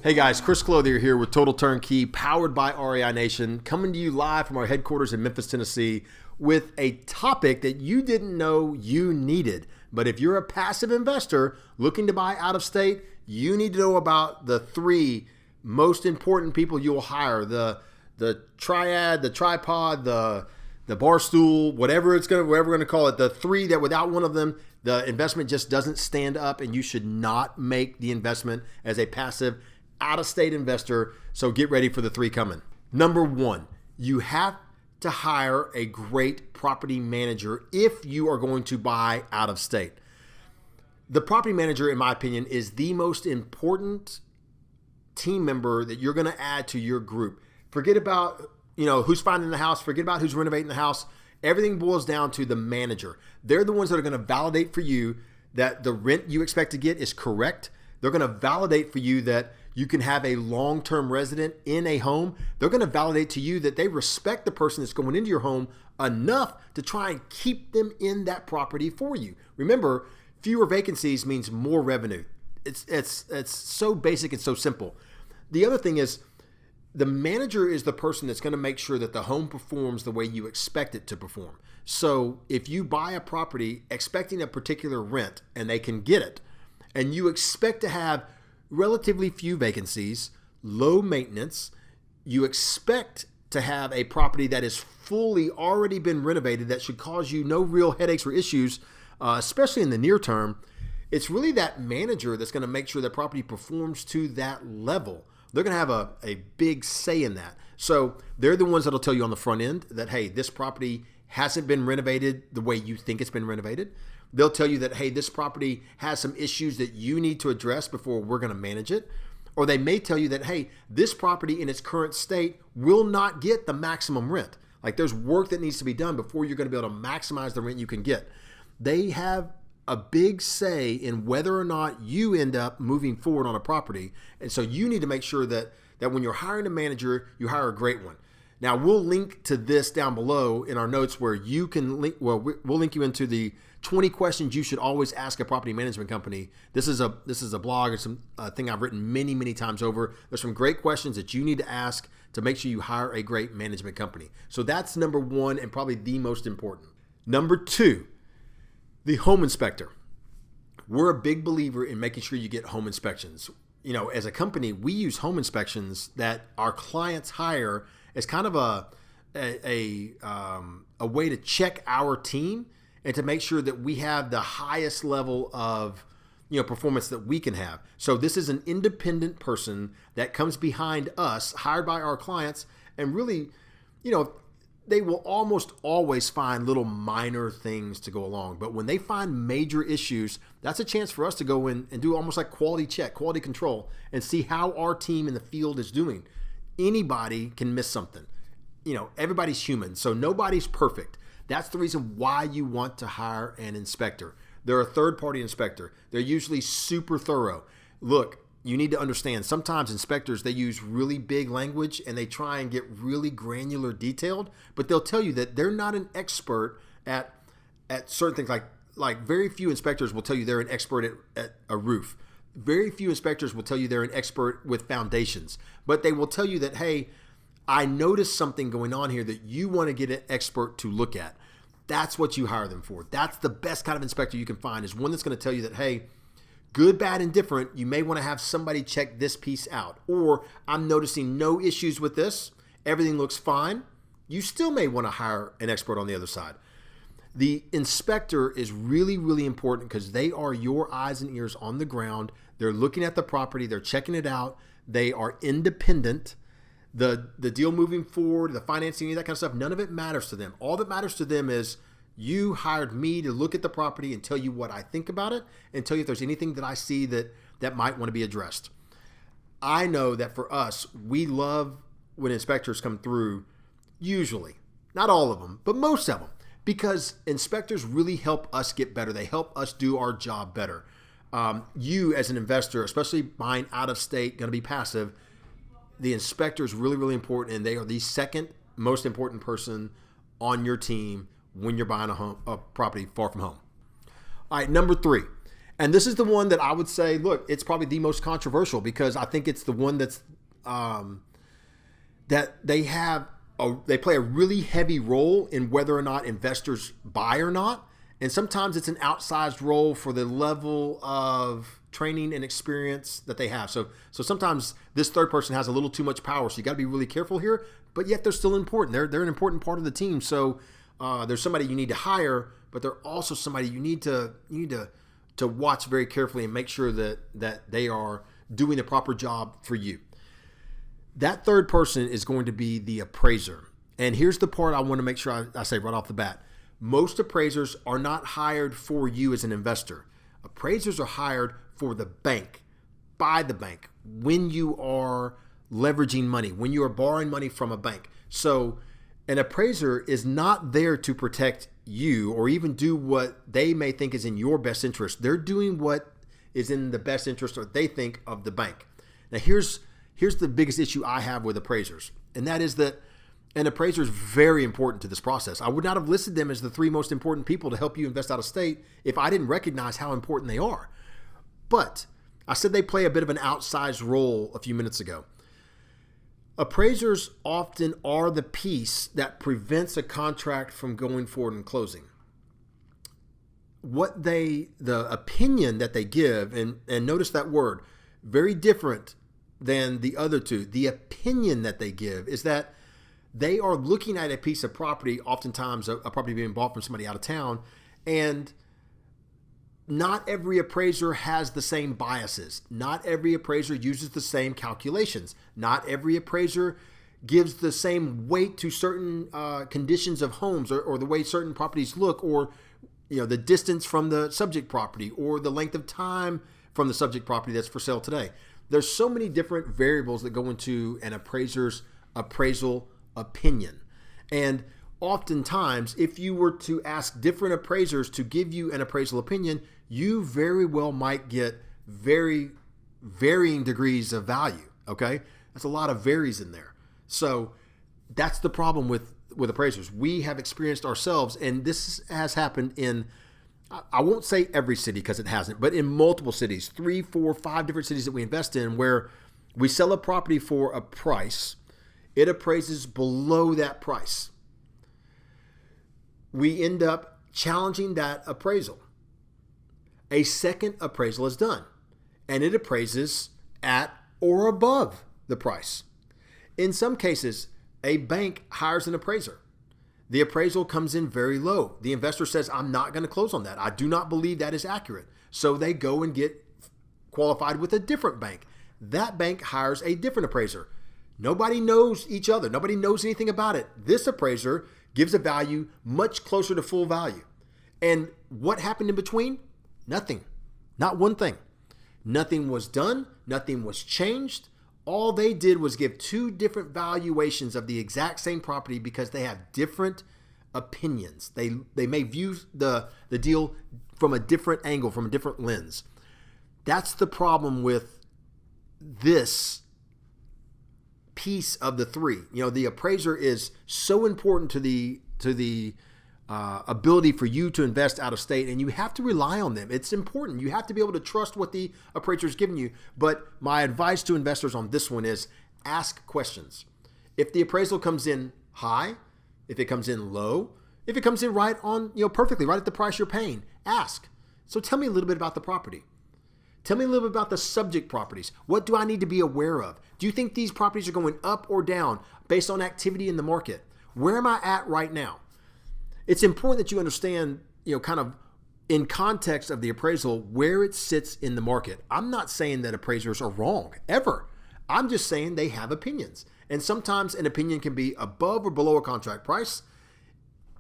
Hey guys, Chris Clothier here with Total Turnkey, powered by REI Nation, coming to you live from our headquarters in Memphis, Tennessee, with a topic that you didn't know you needed. But if you're a passive investor looking to buy out of state, you need to know about the three most important people you'll hire: the triad, the tripod, the bar stool, whatever we're going to call it. The three that without one of them, the investment just doesn't stand up, and you should not make the investment as a passive out-of-state investor. So get ready for the three coming. Number one, you have to hire a great property manager if you are going to buy out of state. The property manager, in my opinion, is the most important team member that you're going to add to your group. Forget about who's finding the house. Forget about who's renovating the house. Everything boils down to the manager. They're the ones that are going to validate for you that the rent you expect to get is correct. They're going to validate for you that you can have a long-term resident in a home. They're going to validate to you that they respect the person that's going into your home enough to try and keep them in that property for you. Remember, fewer vacancies means more revenue. It's so basic and so simple. The other thing is, the manager is the person that's going to make sure that the home performs the way you expect it to perform. So if you buy a property expecting a particular rent and they can get it, and you expect to have relatively few vacancies, low maintenance, you expect to have a property that is fully already been renovated that should cause you no real headaches or issues, especially in the near term, it's really that manager that's going to make sure the property performs to that level. They're going to have a big say in that. So they're the ones that'll tell you on the front end that, hey, this property hasn't been renovated the way you think it's been renovated. They'll tell you that, hey, this property has some issues that you need to address before we're going to manage it. Or they may tell you that, hey, this property in its current state will not get the maximum rent. Like, there's work that needs to be done before you're going to be able to maximize the rent you can get. They have a big say in whether or not you end up moving forward on a property. And so you need to make sure that when you're hiring a manager, you hire a great one. Now, we'll link to this down below in our notes where you can link, we'll link you into the 20 questions you should always ask a property management company. This is a blog or some thing I've written many, many times over. There's some great questions that you need to ask to make sure you hire a great management company. So that's number one and probably the most important. Number two, the home inspector. We're a big believer in making sure you get home inspections. As a company, we use home inspections that our clients hire as kind of a way to check our team and to make sure that we have the highest level of performance that we can have. So this is an independent person that comes behind us, hired by our clients, and really, they will almost always find little minor things to go along. But when they find major issues, that's a chance for us to go in and do almost like quality check, quality control, and see how our team in the field is doing. Anybody can miss something. Everybody's human, so nobody's perfect. That's the reason why you want to hire an inspector. They're a third-party inspector. They're usually super thorough. Look, you need to understand, sometimes inspectors, they use really big language and they try and get really granular detailed, but they'll tell you that they're not an expert at certain things. Like very few inspectors will tell you they're an expert at a roof. Very few inspectors will tell you they're an expert with foundations, but they will tell you that, hey, I noticed something going on here that you want to get an expert to look at. That's what you hire them for. That's the best kind of inspector you can find, is one that's going to tell you that, hey, good, bad, and different, you may want to have somebody check this piece out. Or I'm noticing no issues with this. Everything looks fine. You still may want to hire an expert on the other side. The inspector is really, really important because they are your eyes and ears on the ground. They're looking at the property. They're checking it out. They are independent. The deal moving forward, the financing, that kind of stuff, none of it matters to them. All that matters to them is you hired me to look at the property and tell you what I think about it and tell you if there's anything that I see that might want to be addressed. I know that for us, we love when inspectors come through, usually, not all of them, but most of them, because inspectors really help us get better. They help us do our job better. You as an investor, especially buying out of state, going to be passive, the inspector is really, really important, and they are the second most important person on your team when you're buying a property far from home. All right, number three, And this is the one that I would say, look, it's probably the most controversial because I think it's the one that's that they play a really heavy role in whether or not investors buy or not. And sometimes it's an outsized role for the level of training and experience that they have. So sometimes this third person has a little too much power. So you got to be really careful here, but yet they're still important. They're an important part of the team. So there's somebody you need to hire, but they're also somebody you need to watch very carefully and make sure that they are doing the proper job for you. That third person is going to be the appraiser. And here's the part I want to make sure I say right off the bat. Most appraisers are not hired for you as an investor. Appraisers are hired for the bank, by the bank, when you are leveraging money, when you are borrowing money from a bank. So an appraiser is not there to protect you or even do what they may think is in your best interest. They're doing what is in the best interest or they think of the bank. Now here's the biggest issue I have with appraisers, and that is that an appraiser is very important to this process. I would not have listed them as the three most important people to help you invest out of state if I didn't recognize how important they are. But I said they play a bit of an outsized role a few minutes ago. Appraisers often are the piece that prevents a contract from going forward and closing. The opinion that they give, and notice that word, very different than the other two. The opinion that they give is that they are looking at a piece of property, oftentimes a property being bought from somebody out of town, and not every appraiser has the same biases. Not every appraiser uses the same calculations. Not every appraiser gives the same weight to certain conditions of homes or the way certain properties look, or the distance from the subject property or the length of time from the subject property that's for sale today. There's so many different variables that go into an appraiser's appraisal opinion. And oftentimes, if you were to ask different appraisers to give you an appraisal opinion, you very well might get very varying degrees of value. Okay? That's a lot of varies in there. So that's the problem with appraisers. We have experienced ourselves, and this has happened in, I won't say every city because it hasn't, but in multiple cities, 3, 4, 5 different cities that we invest in, where we sell a property for a price, it appraises below that price. We end up challenging that appraisal. A second appraisal is done, and it appraises at or above the price. In some cases, a bank hires an appraiser. The appraisal comes in very low. The investor says, I'm not going to close on that. I do not believe that is accurate. So they go and get qualified with a different bank. That bank hires a different appraiser. Nobody knows each other. Nobody knows anything about it. This appraiser gives a value much closer to full value. And what happened in between? Nothing. Not one thing. Nothing was done. Nothing was changed. All they did was give two different valuations of the exact same property because they have different opinions. They may view the deal from a different angle, from a different lens. That's the problem with this piece of the three. The appraiser is so important to the ability for you to invest out of state, and you have to rely on them. It's important. You have to be able to trust what the appraiser is giving you. But my advice to investors on this one is ask questions. If the appraisal comes in high, if it comes in low, if it comes in right on, perfectly, right at the price you're paying, ask. So tell me a little bit about the property. Tell me a little bit about the subject properties. What do I need to be aware of? Do you think these properties are going up or down based on activity in the market? Where am I at right now? It's important that you understand, kind of in context of the appraisal, where it sits in the market. I'm not saying that appraisers are wrong, ever. I'm just saying they have opinions. And sometimes an opinion can be above or below a contract price.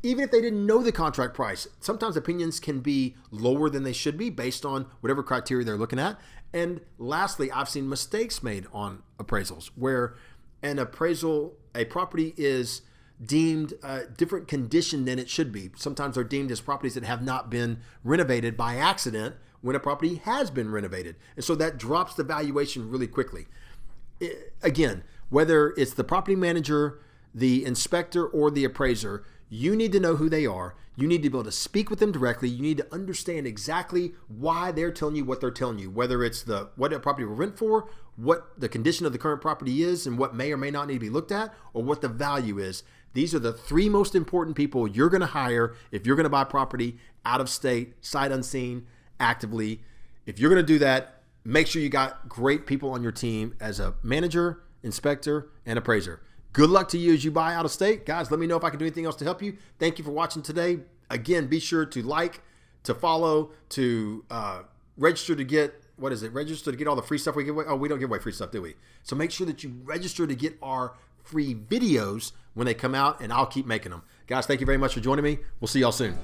Even if they didn't know the contract price, sometimes opinions can be lower than they should be based on whatever criteria they're looking at. And lastly, I've seen mistakes made on appraisals where a property is deemed a different condition than it should be. Sometimes they're deemed as properties that have not been renovated by accident when a property has been renovated. And so that drops the valuation really quickly. Again, whether it's the property manager, the inspector, or the appraiser, You need to know who they are. You need to be able to speak with them directly. You need to understand exactly why they're telling you what they're telling you, whether it's what a property will rent for, what the condition of the current property is, and what may or may not need to be looked at, or what the value is. These are the three most important people you're going to hire if you're going to buy property out of state, sight unseen, actively. If you're going to do that, make sure you got great people on your team as a manager, inspector, and appraiser. Good luck to you as you buy out of state. Guys, let me know if I can do anything else to help you. Thank you for watching today. Again, be sure to like, to follow, to register to get, register to get all the free stuff we give away. Oh, we don't give away free stuff, do we? So make sure that you register to get our free videos when they come out, and I'll keep making them. Guys, thank you very much for joining me. We'll see y'all soon.